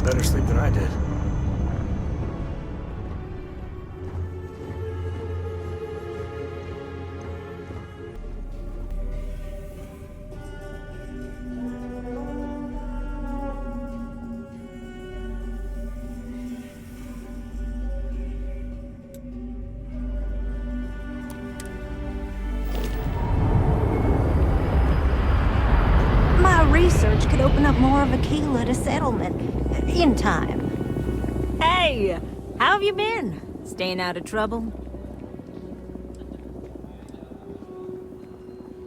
better sleep than I did. Research could open up more of Akila to settlement. In time. Hey! How have you been? Staying out of trouble?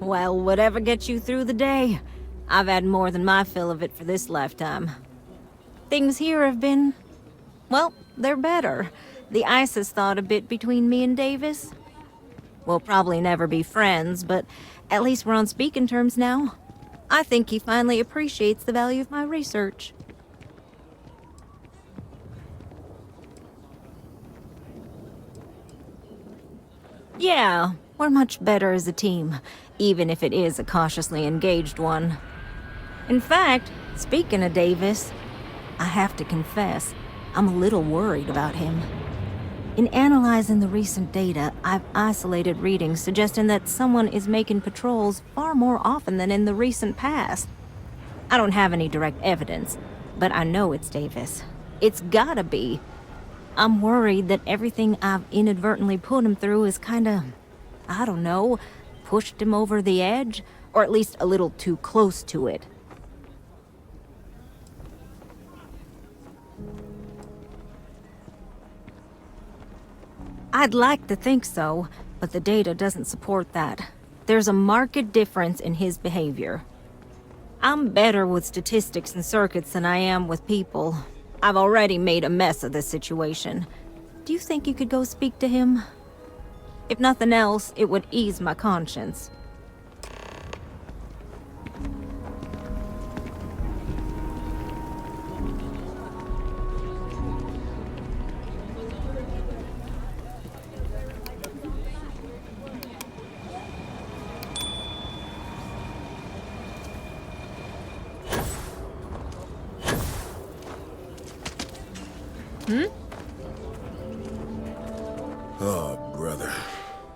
Well, whatever gets you through the day. I've had more than my fill of it for this lifetime. Things here have been... well, they're better. The ice has thawed a bit between me and Davis. We'll probably never be friends, but at least we're on speaking terms now. I think he finally appreciates the value of my research. Yeah, we're much better as a team, even if it is a cautiously engaged one. In fact, speaking of Davis, I have to confess, I'm a little worried about him. In analyzing the recent data, I've isolated readings suggesting that someone is making patrols far more often than in the recent past. I don't have any direct evidence, but I know it's Davis. It's gotta be. I'm worried that everything I've inadvertently put him through is kinda, I don't know, pushed him over the edge, or at least a little too close to it. I'd like to think so, but the data doesn't support that. There's a marked difference in his behavior. I'm better with statistics and circuits than I am with people. I've already made a mess of this situation. Do you think you could go speak to him? If nothing else, it would ease my conscience. Oh, brother.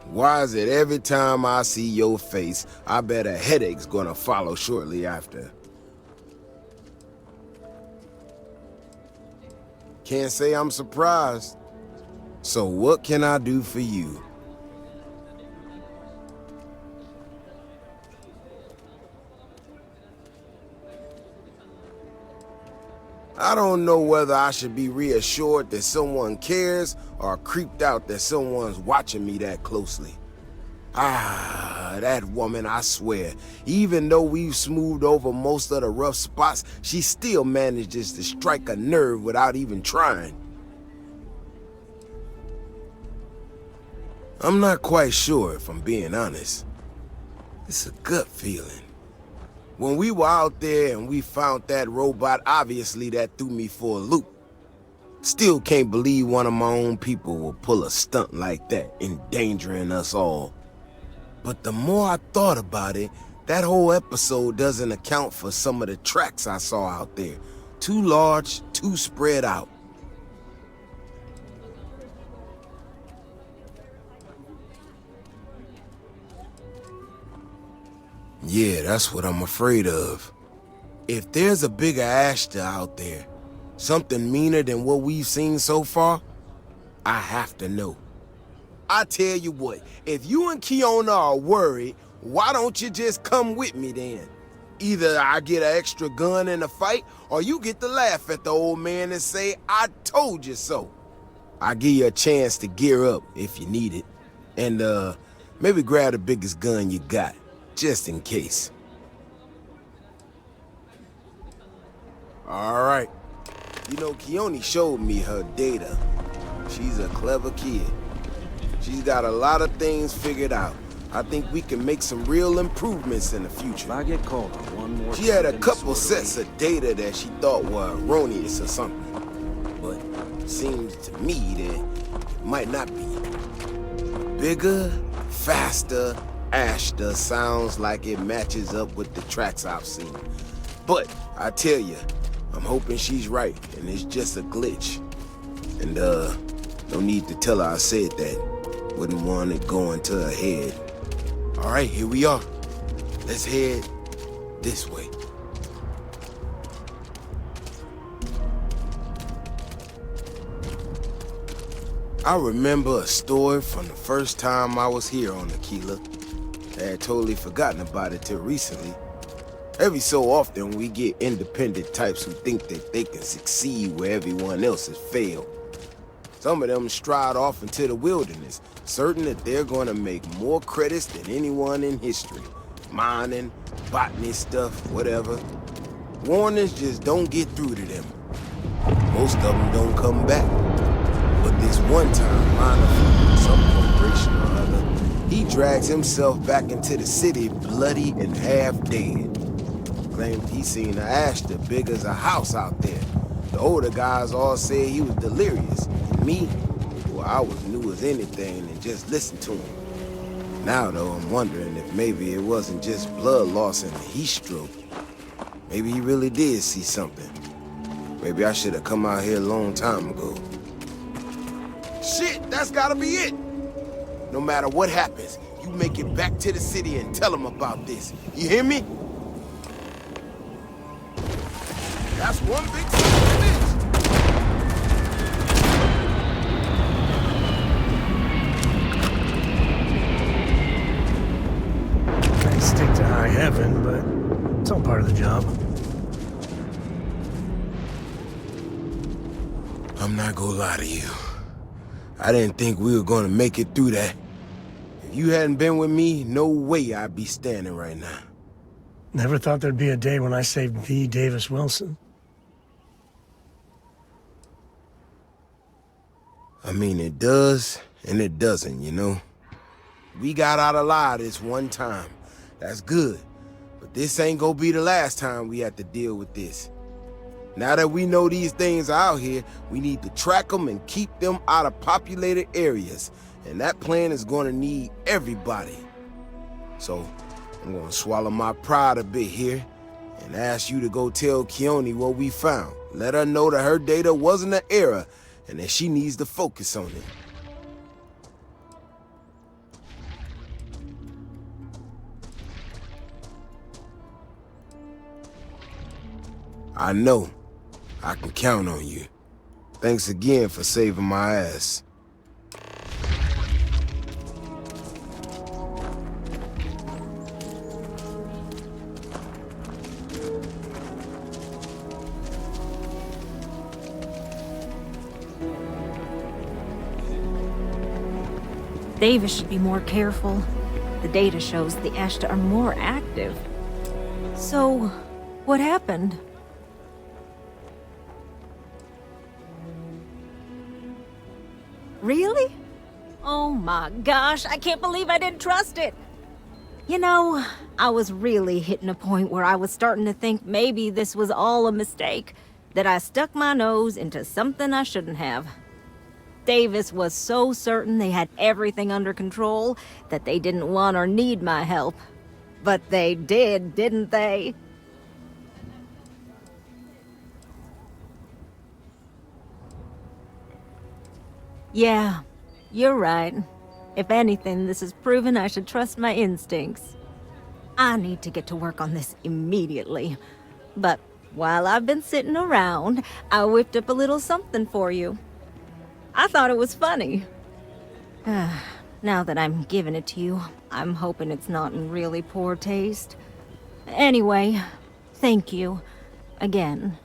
Why is it every time I see your face, I bet a headache's gonna follow shortly after? Can't say I'm surprised. So what can I do for you? I don't know whether I should be reassured that someone cares or creeped out that someone's watching me that closely. Ah, that woman, I swear, even though we've smoothed over most of the rough spots, she still manages to strike a nerve without even trying. I'm not quite sure, if I'm being honest. It's a gut feeling. When we were out there and we found that robot, obviously that threw me for a loop. Still can't believe one of my own people will pull a stunt like that, endangering us all. But the more I thought about it, that whole episode doesn't account for some of the tracks I saw out there. Too large, too spread out. Yeah, that's what I'm afraid of. If there's a bigger Ashta out there, something meaner than what we've seen so far, I have to know. I tell you what, if you and Keoni are worried, why don't you just come with me then? Either I get an extra gun in the fight, or you get to laugh at the old man and say, I told you so. I'll give you a chance to gear up if you need it. And maybe grab the biggest gun you got. Just in case. All right. You know, Keoni showed me her data. She's a clever kid. She's got a lot of things figured out. I think we can make some real improvements in the future. If I get called on one more... She had a couple sets of data that she thought were erroneous or something. But it seems to me that it might not be. Bigger, faster, Ashta sounds like it matches up with the tracks I've seen. But I tell you, I'm hoping she's right, and it's just a glitch. And, no need to tell her I said that. Wouldn't want it going to her head. Alright, here we are. Let's head this way. I remember a story from the first time I was here on Akila. I had totally forgotten about it till recently. Every so often, we get independent types who think that they can succeed where everyone else has failed. Some of them stride off into the wilderness, certain that they're going to make more credits than anyone in history. Mining, botany stuff, whatever. Warnings just don't get through to them. Most of them don't come back. But this one time, miner, some corporation or other, he drags himself back into the city bloody and half dead. Claimed he seen an Ashta big as a house out there. The older guys all said he was delirious. And me, well, I was new as anything and just listened to him. Now, though, I'm wondering if maybe it wasn't just blood loss and a heat stroke. Maybe he really did see something. Maybe I should have come out here a long time ago. Shit, that's gotta be it! No matter what happens, you make it back to the city and tell them about this. You hear me? That's one big son of a bitch! I stick to high heaven, but it's all part of the job. I'm not gonna lie to you. I didn't think we were gonna make it through that. If you hadn't been with me, no way I'd be standing right now. Never thought there'd be a day when I saved the Davis Wilson. I mean, it does, and it doesn't, you know? We got out alive this one time. That's good. But this ain't gonna be the last time we have to deal with this. Now that we know these things are out here, we need to track them and keep them out of populated areas. And that plan is gonna need everybody. So, I'm gonna swallow my pride a bit here and ask you to go tell Keoni what we found. Let her know that her data wasn't an error and that she needs to focus on it. I know. I can count on you. Thanks again for saving my ass. Davis should be more careful. The data shows the Ashta are more active. So, what happened? Really? Oh my gosh, I can't believe I didn't trust it. You know, I was really hitting a point where I was starting to think maybe this was all a mistake, that I stuck my nose into something I shouldn't have. Davis was so certain they had everything under control that they didn't want or need my help. But they did, didn't they? Yeah, you're right. If anything, this has proven I should trust my instincts. I need to get to work on this immediately. But while I've been sitting around, I whipped up a little something for you. I thought it was funny. Now that I'm giving it to you, I'm hoping it's not in really poor taste. Anyway, thank you. Again.